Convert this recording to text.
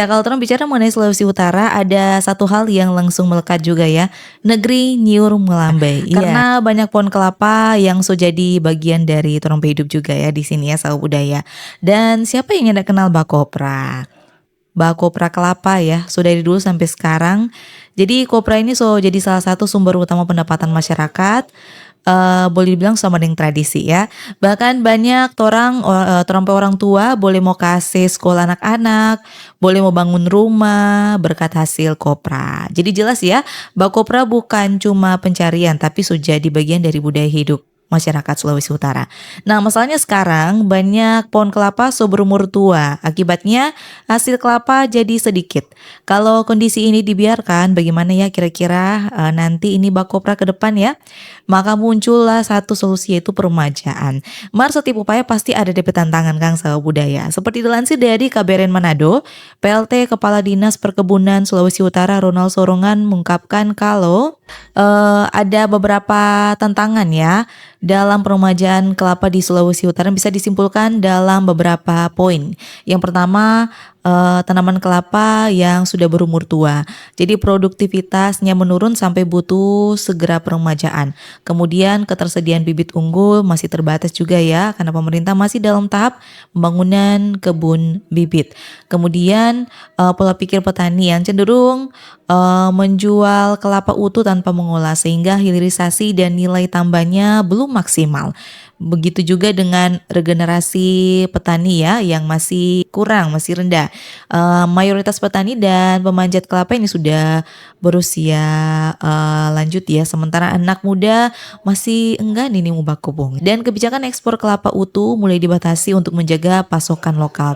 Ya, kalau orang bicara mengenai Sulawesi Utara, ada satu hal yang langsung melekat juga ya, negeri Nyiur Melambai. Iya. Karena banyak pohon kelapa yang so jadi bagian dari torong hidup juga ya di sini ya, sawah budaya. Dan siapa yang tidak kenal bakopra? Bakopra kelapa ya, sudah dari dulu sampai sekarang. Jadi kopra ini so jadi salah satu sumber utama pendapatan masyarakat. Boleh dibilang sama dengan tradisi ya. Bahkan banyak torang pe orang tua boleh mau kasih sekolah anak-anak, boleh mau bangun rumah berkat hasil kopra. Jadi jelas ya, bakopra bukan cuma pencarian tapi sudah di bagian dari budaya hidup masyarakat Sulawesi Utara. Nah, masalahnya sekarang banyak pohon kelapa so berumur tua. Akibatnya hasil kelapa jadi sedikit. Kalau kondisi ini dibiarkan, bagaimana ya kira-kira nanti ini bakopra ke depan ya? Maka muncullah satu solusi yaitu peremajaan. Mar setiap upaya pasti ada DP tantangan Kang Saha budaya. Seperti dilansir dari KBRN Manado, PLT Kepala Dinas Perkebunan Sulawesi Utara Ronald Sorongan mengungkapkan kalau ada beberapa tantangan ya dalam peremajaan kelapa di Sulawesi Utara bisa disimpulkan dalam beberapa poin. Yang pertama, tanaman kelapa yang sudah berumur tua. Jadi produktivitasnya menurun sampai butuh segera peremajaan. Kemudian ketersediaan bibit unggul masih terbatas juga ya karena pemerintah masih dalam tahap pembangunan kebun bibit. Kemudian pola pikir petani yang cenderung menjual kelapa utuh tanpa mengolah sehingga hilirisasi dan nilai tambahnya belum maksimal. Begitu juga dengan regenerasi petani ya yang masih kurang, masih rendah. Mayoritas petani dan pemanjat kelapa ini sudah berusia lanjut ya, sementara anak muda masih enggan ini mau bakobong. Dan kebijakan ekspor kelapa utuh mulai dibatasi untuk menjaga pasokan lokal.